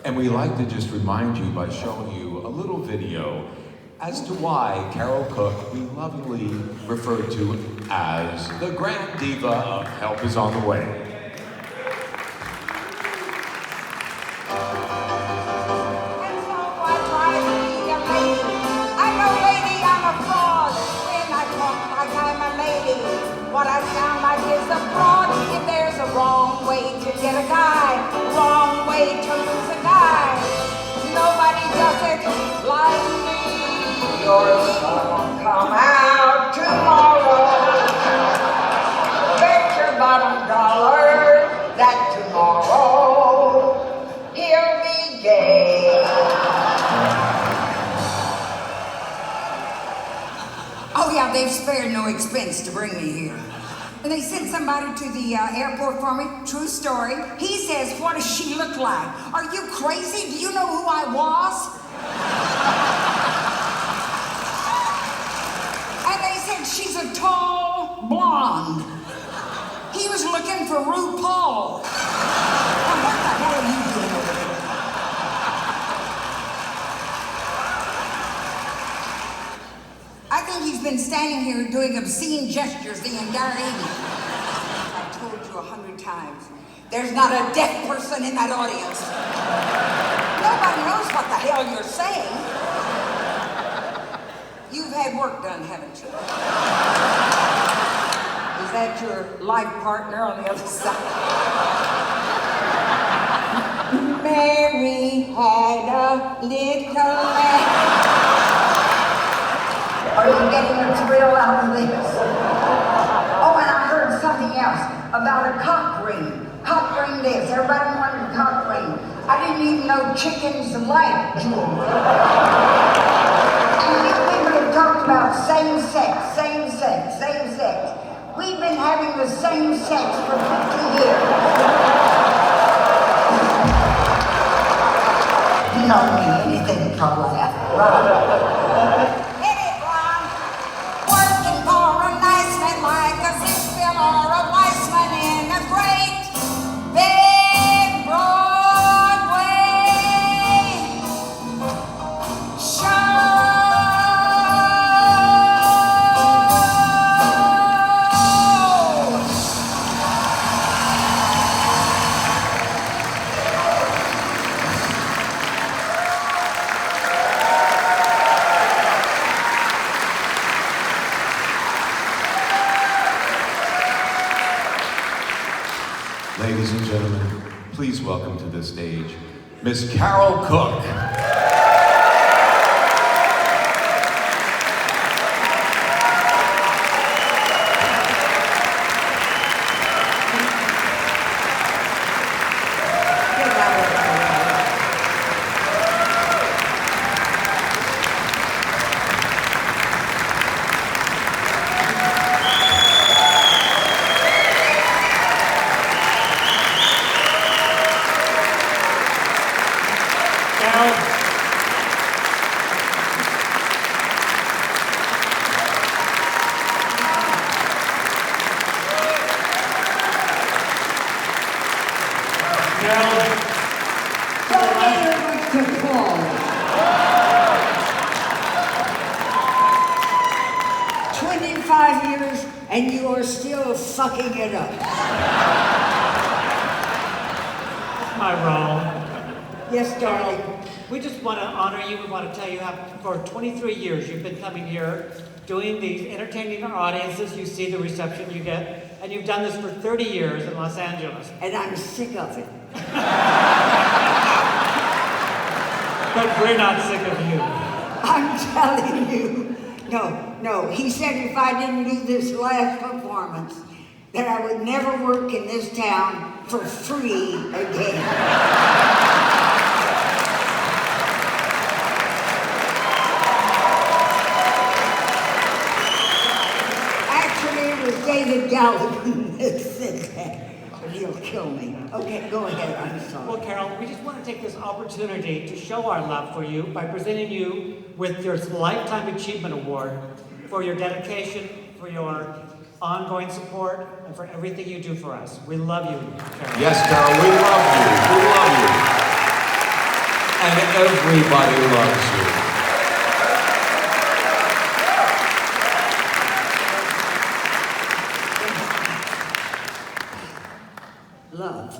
And we like to just remind you by showing you a little video as to why Carole Cook, we lovingly refer to as the Grand Diva of Help Is On The Way. What I sound like is a fraud. If there's a wrong way to get a guy, wrong way to lose a guy, nobody does it like me. Your song come out tomorrow. Bet your bottom dollar that tomorrow he'll be gay. Oh yeah, they've spared no expense to bring me here. And they sent somebody to the airport for me. True story. He says, what does she look like? Are you crazy? Do you know who I was? And they said, she's a tall blonde. He was looking for RuPaul. Now, what the hell are you doing over there? I think he's been standing here doing obscene gestures the entire evening. I've told you 100 times, there's not a deaf person in that audience. Nobody knows what the hell you're saying. You've had work done, haven't you? Is that your life partner on the other side? Mary had a little lamb. Are you getting a thrill out of this? Oh, and I heard something else about a cock ring. Cock ring this. Everybody wanted a cock ring. I didn't even know chickens like jewelry. And these people have talked about same sex, same sex, same sex. We've been having the same sex for 50 years. You don't mean anything to laugh, right? Ladies and gentlemen, please welcome to the stage, Miss Carole Cook. And you are still fucking it up. That's my role. Yes, darling. We just want to honor you. We want to tell you how for 23 years you've been coming here, doing these, entertaining our audiences. You see the reception you get. And you've done this for 30 years in Los Angeles. And I'm sick of it. But we're not sick of you. I'm telling you. No, he said if I didn't do this last performance, that I would never work in this town for free again. Actually, it was David Galligan that said that. But he'll kill me. Okay, go ahead, I'm sorry. Well, Carole, we just want to take this opportunity to show our love for you by presenting you with your Lifetime Achievement Award for your dedication, for your ongoing support, and for everything you do for us. We love you, Carole. Yes, Carole, we love you. We love you. Everybody loves you. Love.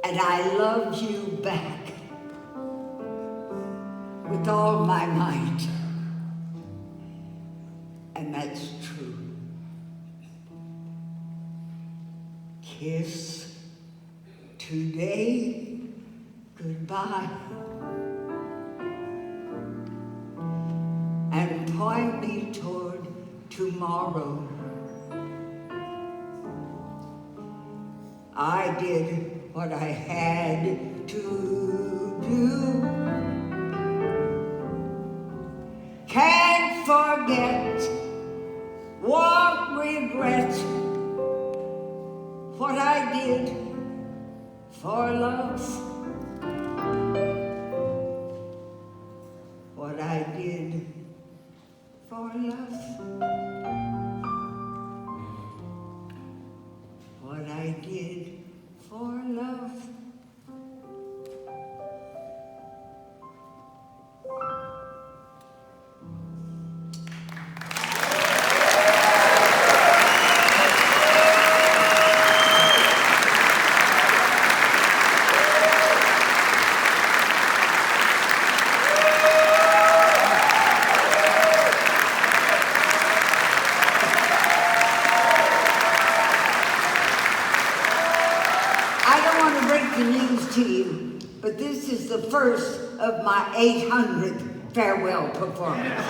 And I love you back with all my might. And that's true. Kiss today goodbye. And point me toward tomorrow. I did what I had to do. Can't forget, won't regret what I did for love. What I did for love. What I did for love. But this is the first of my 800th farewell performance.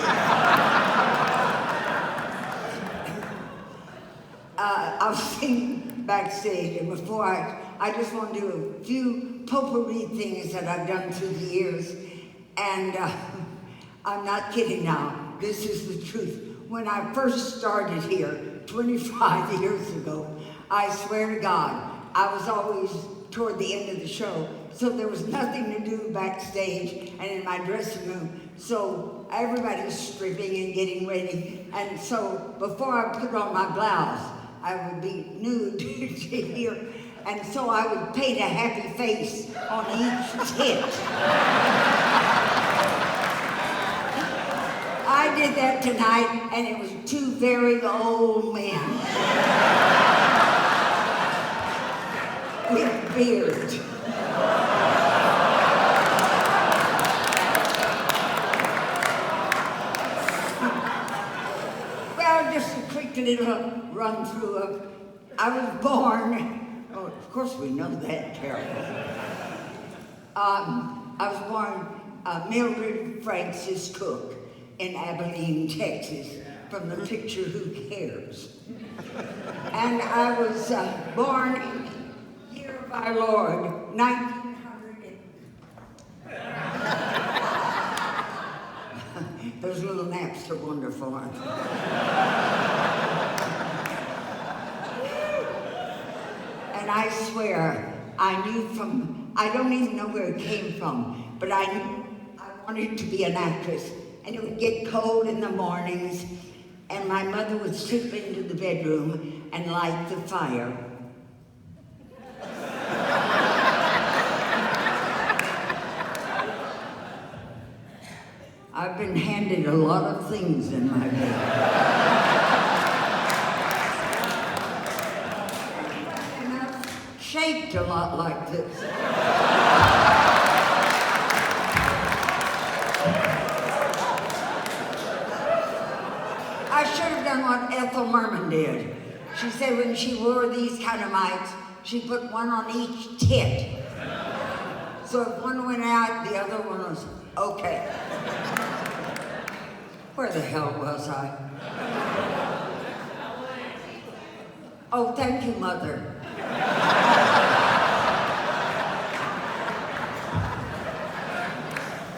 I'll sing backstage, and before I just want to do a few potpourri things that I've done through the years, and I'm not kidding now, this is the truth. When I first started here 25 years ago, I swear to God, I was always toward the end of the show, so there was nothing to do backstage and in my dressing room. So everybody was stripping and getting ready. And so before I put on my blouse, I would be nude to here. And so I would paint a happy face on each tit. I did that tonight, and it was two very old men with beards. Well, just a quick little run through of, I was born, oh, of course we know that, Carole. I was born Mildred Frances Cook in Abilene, Texas, from the picture Who Cares? And I was born year of our Lord, 1900. Those little naps are wonderful, aren't they? And I swear, I knew from, I don't even know where it came from, but I knew I wanted to be an actress. And it would get cold in the mornings, and my mother would slip into the bedroom and light the fire. I've been handed a lot of things in my day. And I've shaped a lot like this. I should have done what Ethel Merman did. She said when she wore these kind of mites, she put one on each tit. So if one went out, the other one was okay. Where the hell was I? Oh, thank you, Mother.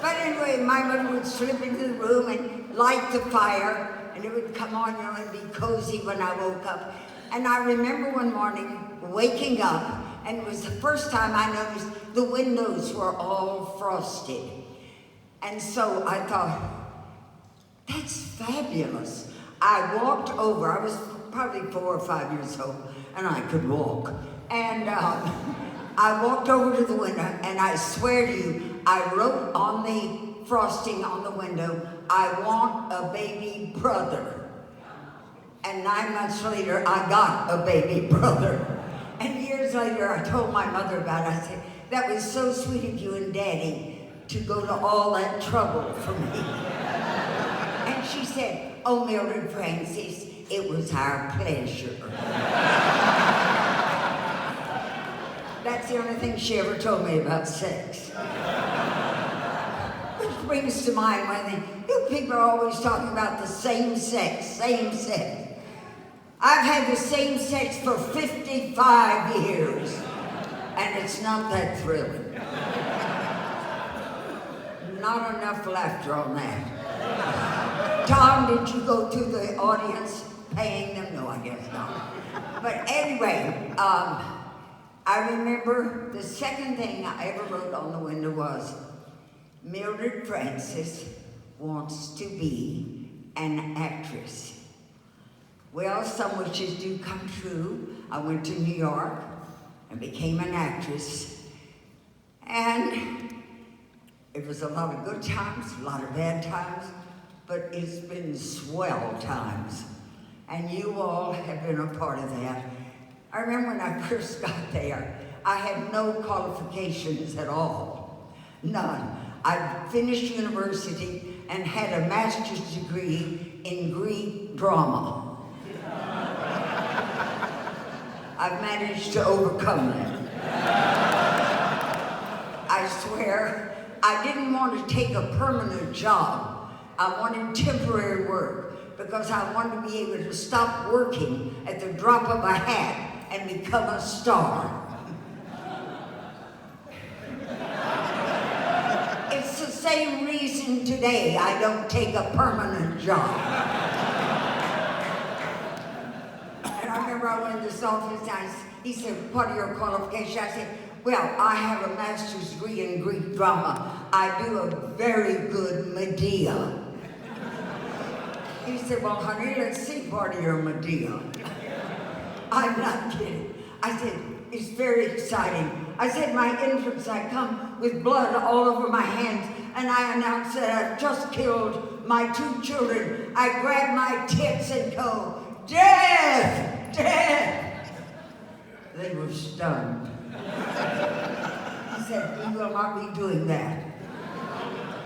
But anyway, my mother would slip into the room and light the fire, and it would come on, you know, and be cozy when I woke up. And I remember one morning waking up, and it was the first time I noticed the windows were all frosted. And so I thought, that's fabulous. I walked over, I was probably 4 or 5 years old, and I could walk. And I walked over to the window, and I swear to you, I wrote on the frosting on the window, I want a baby brother. And 9 months later, I got a baby brother. And years later, I told my mother about it. I said, that was so sweet of you and Daddy to go to all that trouble for me. And she said, oh, Mildred Francis, it was our pleasure. That's the only thing she ever told me about sex. Which brings to mind when you people are always talking about the same sex, same sex. I've had the same sex for 55 years, and it's not that thrilling. Not enough laughter on that. Tom, did you go to the audience paying them? No, I guess not. But anyway, I remember the second thing I ever wrote on the window was, Mildred Francis wants to be an actress. Well, some wishes do come true. I went to New York and became an actress. And it was a lot of good times, a lot of bad times, but it's been swell times. And you all have been a part of that. I remember when I first got there, I had no qualifications at all. None. I finished university and had a master's degree in Greek drama. I've managed to overcome that. I swear, I didn't want to take a permanent job. I wanted temporary work because I wanted to be able to stop working at the drop of a hat and become a star. It's the same reason today I don't take a permanent job. And I remember I went to this office and he said, what are your qualifications? I said, well, I have a master's degree in Greek drama. I do a very good Medea. He said, well, honey, let's see part of your Medea. I'm not kidding. I said, it's very exciting. I said, my entrance, I come with blood all over my hands, and I announced that I've just killed my 2 children. I grab my tits and go, death, death. They were stunned. He said, you will not be doing that.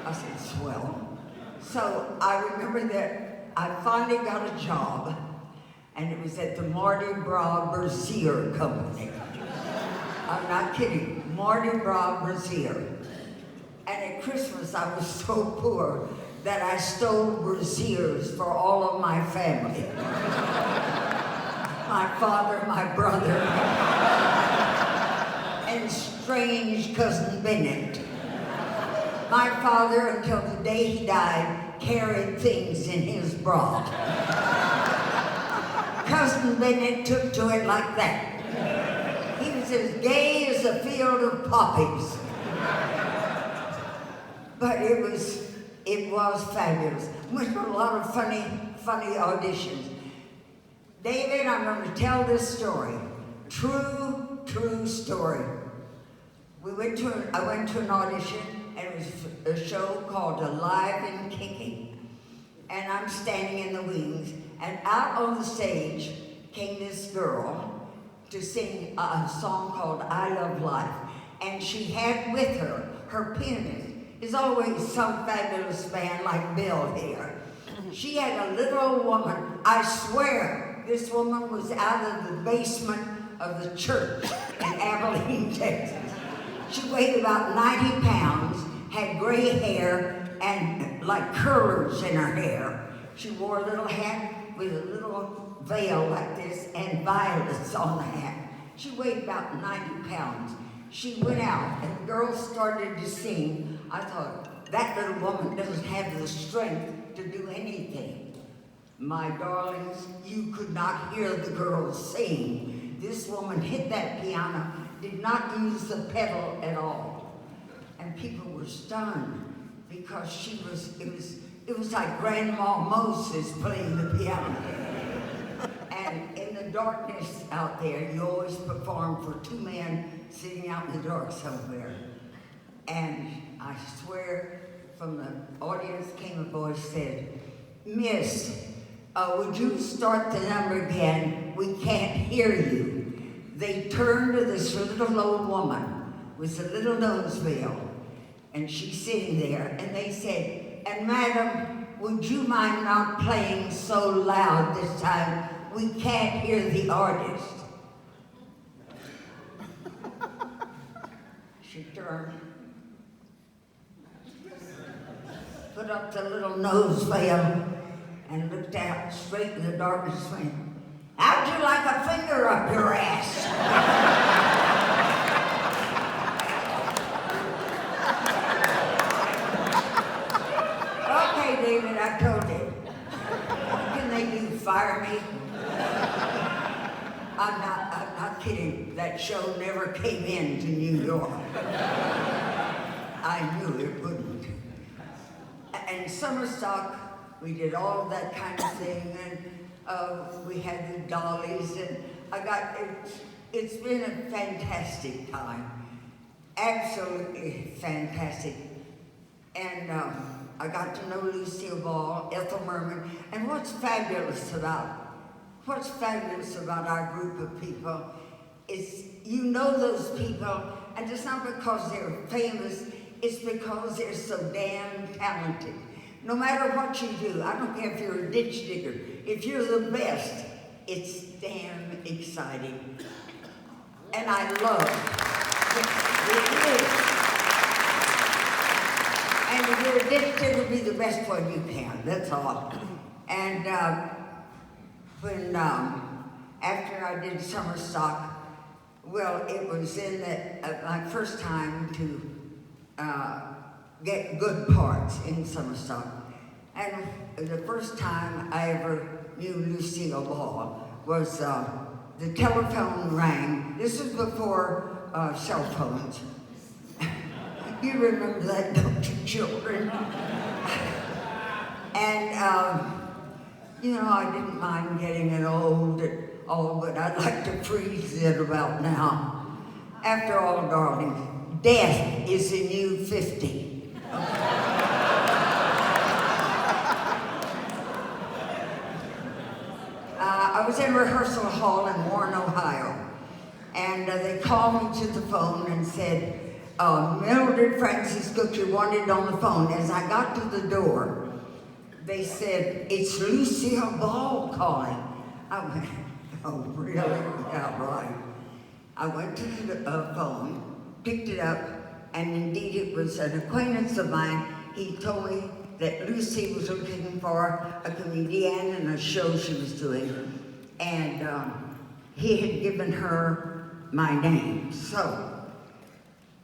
I said, swell. So I remember that I finally got a job, and it was at the Mardi Gras Brassiere Company. I'm not kidding, Mardi Gras Brassiere. And at Christmas, I was so poor that I stole brassieres for all of my family. My father, my brother, and strange cousin Bennett. My father, until the day he died, carried things in his bra. Cousin Bennett took to it like that. He was as gay as a field of poppies. But it was fabulous. Went to a lot of funny auditions. David, I'm going to tell this story. True story. I went to an audition, and it was a show called Alive and Kicking. And I'm standing in the wings, and out on the stage came this girl to sing a song called I Love Life. And she had with her, her pianist is always some fabulous man like Bill here. She had a little old woman, I swear, this woman was out of the basement of the church in Abilene, Texas. She weighed about 90 pounds, had gray hair and like curlers in her hair. She wore a little hat with a little veil like this and violets on the hat. She weighed about 90 pounds. She went out and the girls started to sing. I thought, that little woman doesn't have the strength to do anything. My darlings, you could not hear the girls sing. This woman hit that piano, did not use the pedal at all. And people were stunned because it was like Grandma Moses playing the piano. And in the darkness out there, you always perform for 2 men sitting out in the dark somewhere. And I swear, from the audience came a voice said, "Miss, would you start the number again? We can't hear you." They turned to this little old woman with a little nose veil, and she's sitting there, and they said, "And madam, would you mind not playing so loud this time? We can't hear the artist." She turned, put up the little nose veil, and looked out straight in the darkness, went, "How'd you like a finger up your ass?" "Okay, David, I told you. What can they do, fire me?" I'm not kidding. That show never came into New York. I knew it wouldn't. And summer stock, we did all of that kind of thing, and we had the dollies, and it's been a fantastic time. Absolutely fantastic. And I got to know Lucille Ball, Ethel Merman, and what's fabulous about our group of people is you know those people, and it's not because they're famous, it's because they're so damn talented. No matter what you do, I don't care if you're a ditch digger, if you're the best, it's damn exciting. And I love it is. And if you're a ditch digger, be the best one you can, that's all. And when after I did summer stock, well, it was in my first time to get good parts in summer stock. And the first time I ever knew Lucille Ball was the telephone rang. This was before cell phones. You remember that, don't you, children? And you know, I didn't mind getting it old at all, but I'd like to freeze it about now. After all, darling, death is the new 50. I was in rehearsal hall in Warren, Ohio, and they called me to the phone and said, Mildred Francis Cook, you wanted on the phone. As I got to the door, they said, "It's Lucille Ball calling." I went, "Oh, really? Yeah, right." I went to the phone, picked it up, and indeed it was an acquaintance of mine. He told me that Lucy was looking for a comedian in a show she was doing, and he had given her my name. So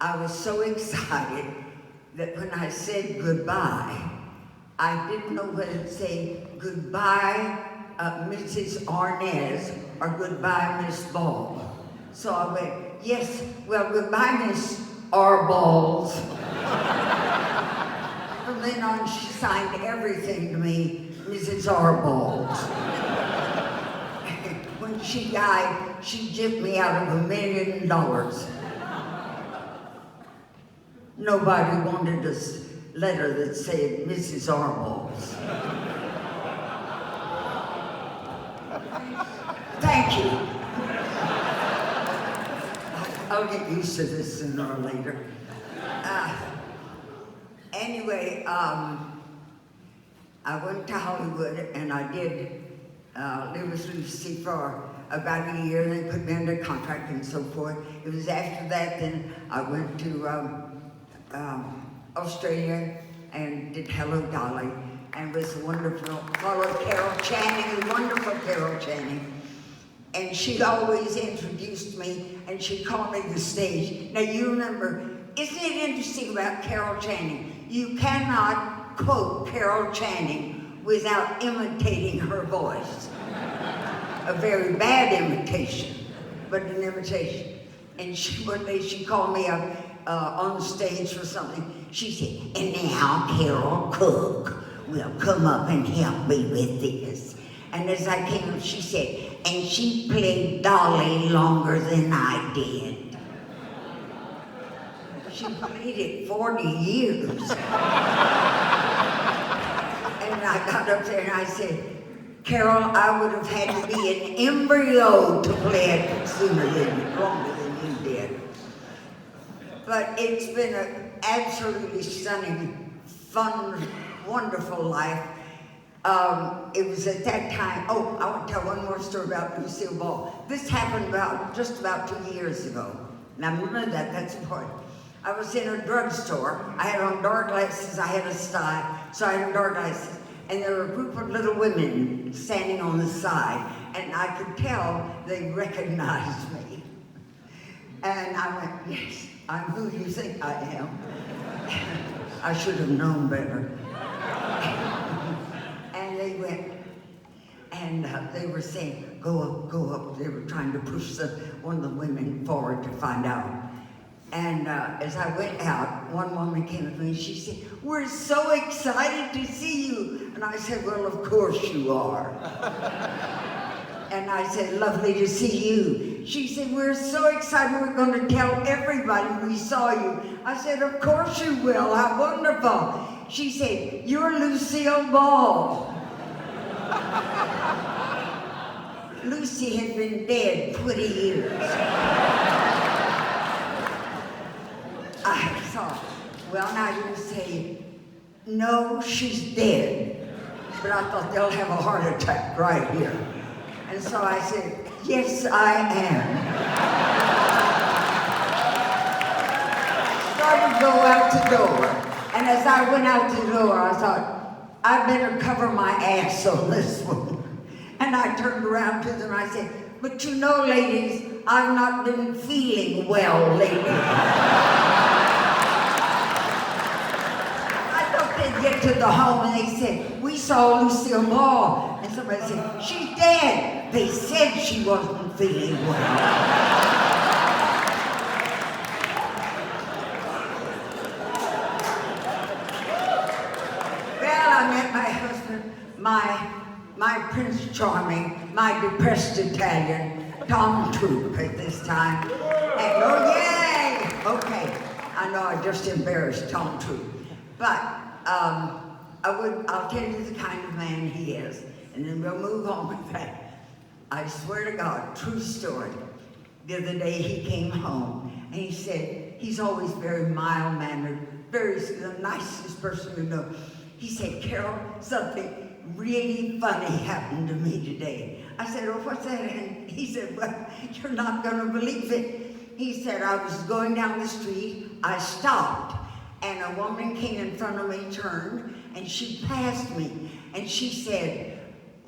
I was so excited that when I said goodbye, I didn't know whether to say goodbye, Mrs. Arnaz, or goodbye, Miss Ball. So I went, "Yes, well, goodbye, Miss R. Balls." From then on, she signed everything to me, Mrs. R. Balls. When she died, she gypped me out of $1 million. Nobody wanted a letter that said Mrs. R. Balls. Thank you. I'll get used to this sooner or later. Anyway, I went to Hollywood and I did live with Lucy for about a year, and they put me under contract and so forth. It was after that then I went to Australia and did Hello Dolly, and was wonderful, followed Carole Channing, the wonderful Carole Channing. And she always introduced me, and she called me to the stage. Now you remember, isn't it interesting about Carole Channing? You cannot quote Carole Channing without imitating her voice. A very bad imitation, but an imitation. And one day she called me up on stage for something. She said, "And now Carole Cook will come up and help me with this." And as I came up, she said, "And she played Dolly longer than I did." made it 40 years. And I got up there and I said, Carole, I would have had to be an embryo to play it longer than you did. But it's been an absolutely stunning, fun, wonderful life. It was at that time, I want to tell one more story about Lucille Ball. This happened just about 2 years ago. Now remember that's important. I was in a drugstore. I had on dark glasses, I had a style, so I had dark glasses. And there were a group of little women standing on the side, and I could tell they recognized me. And I went, yes, I'm who you think I am. I should have known better. And they went, and they were saying, go up, go up. They were trying to push one of the women forward to find out. And as I went out, one woman came up to me and she said, we're so excited to see you. And I said, well, of course you are. And I said, lovely to see you. She said, we're so excited, we're going to tell everybody we saw you. I said, of course you will, how wonderful. She said, you're Lucille Ball. Lucy had been dead 20 years. I thought, well, now you say, no, she's dead. But I thought they'll have a heart attack right here. And so I said, yes, I am. Started to go out the door. And as I went out the door, I thought, I better cover my ass on this one. And I turned around to them and I said, but you know, ladies, I've not been feeling well lately. Get to the home and they said, we saw Lucille Ball. And somebody said, she's dead. They said she wasn't feeling well. Well, I met my husband, my Prince Charming, my depressed Italian, Tom Troop at this time. And oh, yay! Okay, I know I just embarrassed Tom Troop. But I'll tell you the kind of man he is, and then we'll move on with that. I swear to God, true story. The other day he came home, and he said, he's always very mild-mannered, the nicest person you know. He said, Carole, something really funny happened to me today. I said, oh, what's that? And he said, well, you're not going to believe it. He said, I was going down the street, I stopped, and a woman came in front of me, turned, and she passed me. And she said,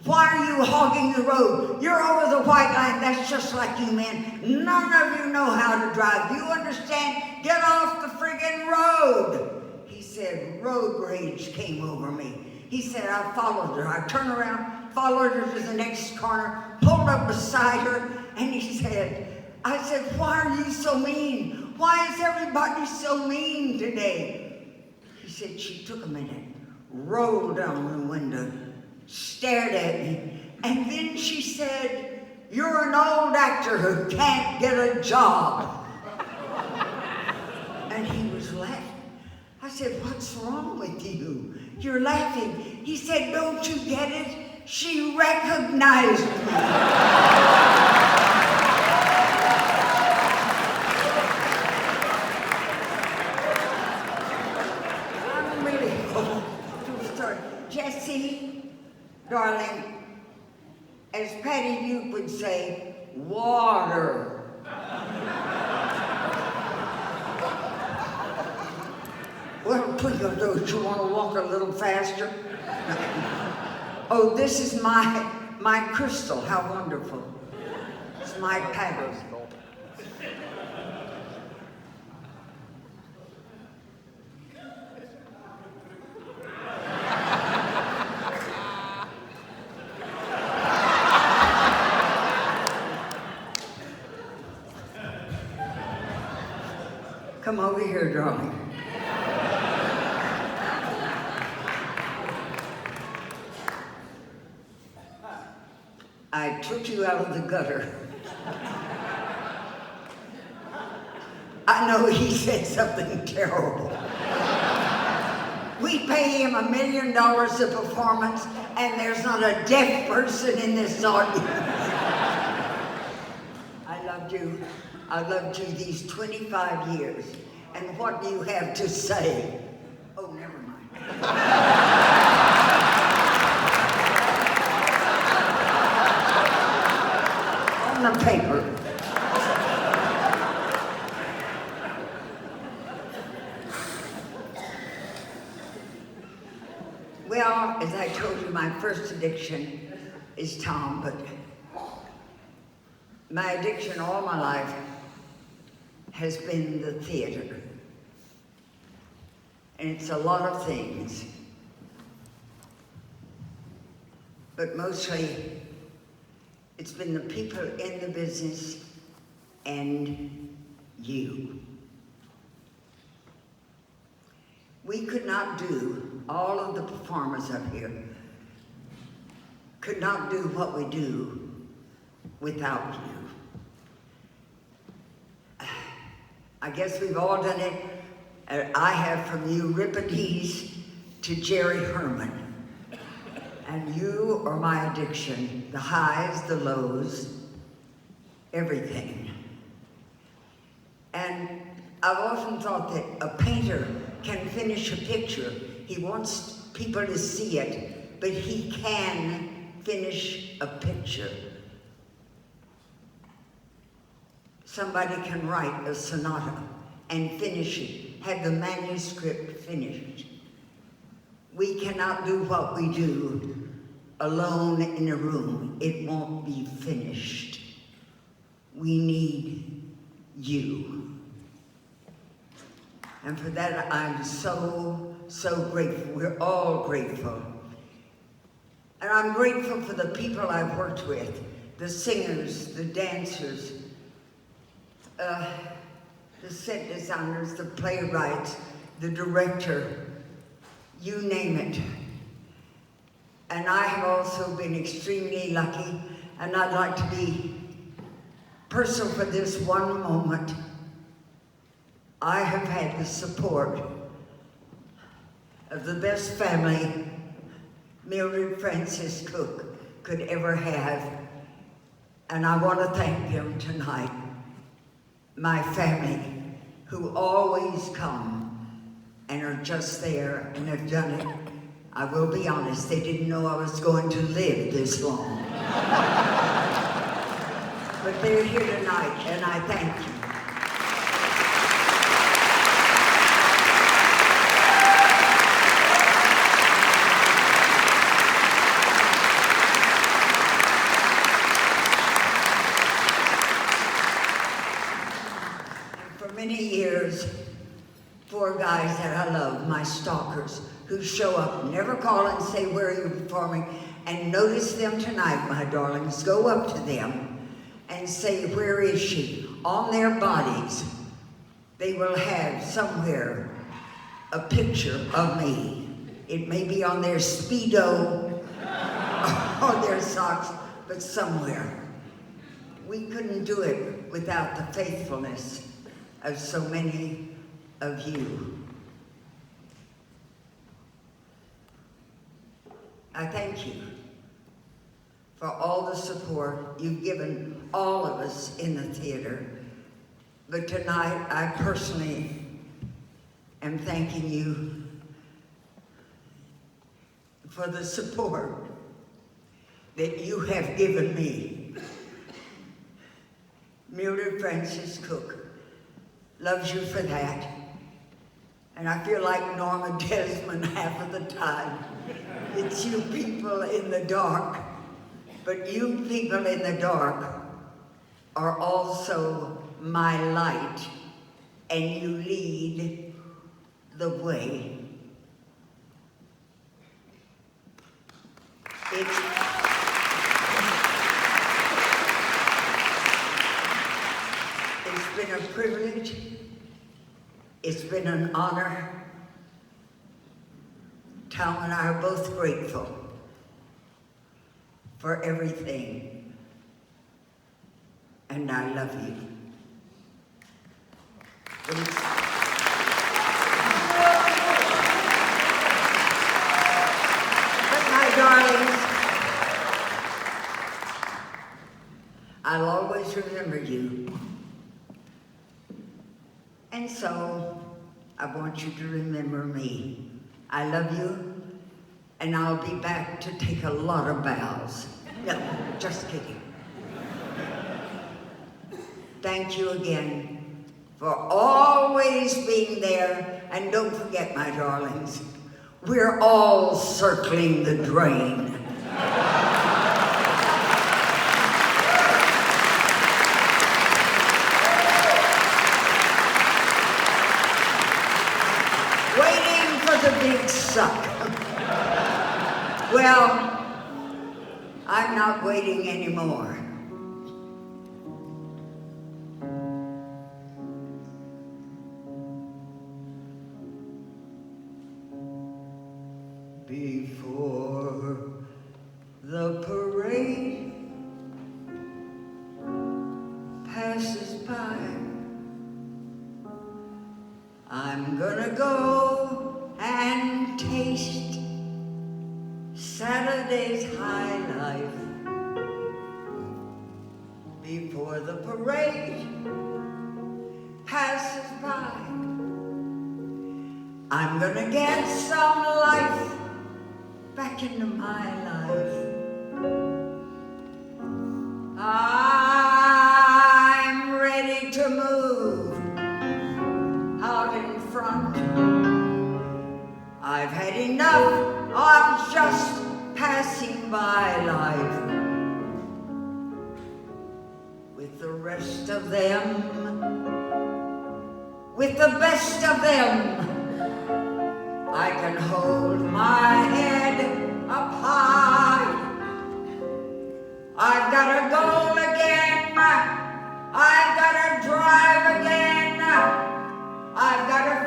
why are you hogging the road? You're over the white line. That's just like you men. None of you know how to drive. Do you understand? Get off the friggin' road. He said, road rage came over me. He said, I followed her. I turned around, followed her to the next corner, pulled up beside her, and he said, I said, why are you so mean? Why is everybody so mean today? He said, she took a minute, rolled down the window, stared at me, and then she said, you're an old actor who can't get a job. And he was laughing. I said, what's wrong with you? You're laughing. He said, don't you get it? She recognized me. Jessie, darling, as Patty Duke would say, water. Well, Twinkle, don't you want to walk a little faster? Oh, this is my crystal. How wonderful. It's my pattern. Come over here, darling. I took you out of the gutter. I know he said something terrible. We pay him $1 million a performance, and there's not a deaf person in this audience. I loved you. I loved you these 25 years. And what do you have to say? Oh, never mind. On the paper. Well, as I told you, my first addiction is Tom, but my addiction all my life has been the theater. And it's a lot of things. But mostly, it's been the people in the business and you. We could not do, all of the performers up here, could not do what we do without you. I guess we've all done it. I have, from you, Euripides to Jerry Herman. And you are my addiction, the highs, the lows, everything. And I've often thought that a painter can finish a picture. He wants people to see it, but he can finish a picture. Somebody can write a sonata and finish it, have the manuscript finished. We cannot do what we do alone in a room. It won't be finished. We need you. And for that, I'm so, so grateful. We're all grateful. And I'm grateful for the people I've worked with, the singers, the dancers, the set designers, the playwrights, the director, you name it. And I have also been extremely lucky, and I'd like to be personal for this one moment. I have had the support of the best family Mildred Francis Cook could ever have, and I want to thank them tonight. My family, who always come and are just there and have done it. I will be honest, they didn't know I was going to live this long. But they're here tonight, and I thank you. Many years, 4 guys that I love, my stalkers, who show up, never call and say, where are you performing? And notice them tonight, my darlings. Go up to them and say, where is she? On their bodies, they will have somewhere a picture of me. It may be on their Speedo or their socks, but somewhere. We couldn't do it without the faithfulness of so many of you. I thank you for all the support you've given all of us in the theater. But tonight, I personally am thanking you for the support that you have given me. Mildred Francis Cook loves you for that. And I feel like Norma Desmond half of the time. It's you people in the dark. But you people in the dark are also my light, and you lead the way. It's been a privilege. It's been an honor. Tom and I are both grateful for everything. And I love you. But my darlings, I'll always remember you. And so, I want you to remember me. I love you, and I'll be back to take a lot of bows. No, just kidding. Thank you again for always being there, and don't forget, my darlings, we're all circling the drain. Waiting for the big suck. Well, I'm not waiting anymore. Before the parade passes by, I'm gonna go and taste Saturday's high life. Before the parade passes by, I'm gonna get some life back into my life. I'm ready to move out in front. I've had enough of just passing by life with the rest of them, with the best of them. I can hold my head up high. I've got a goal again. I've got to drive again. I've got to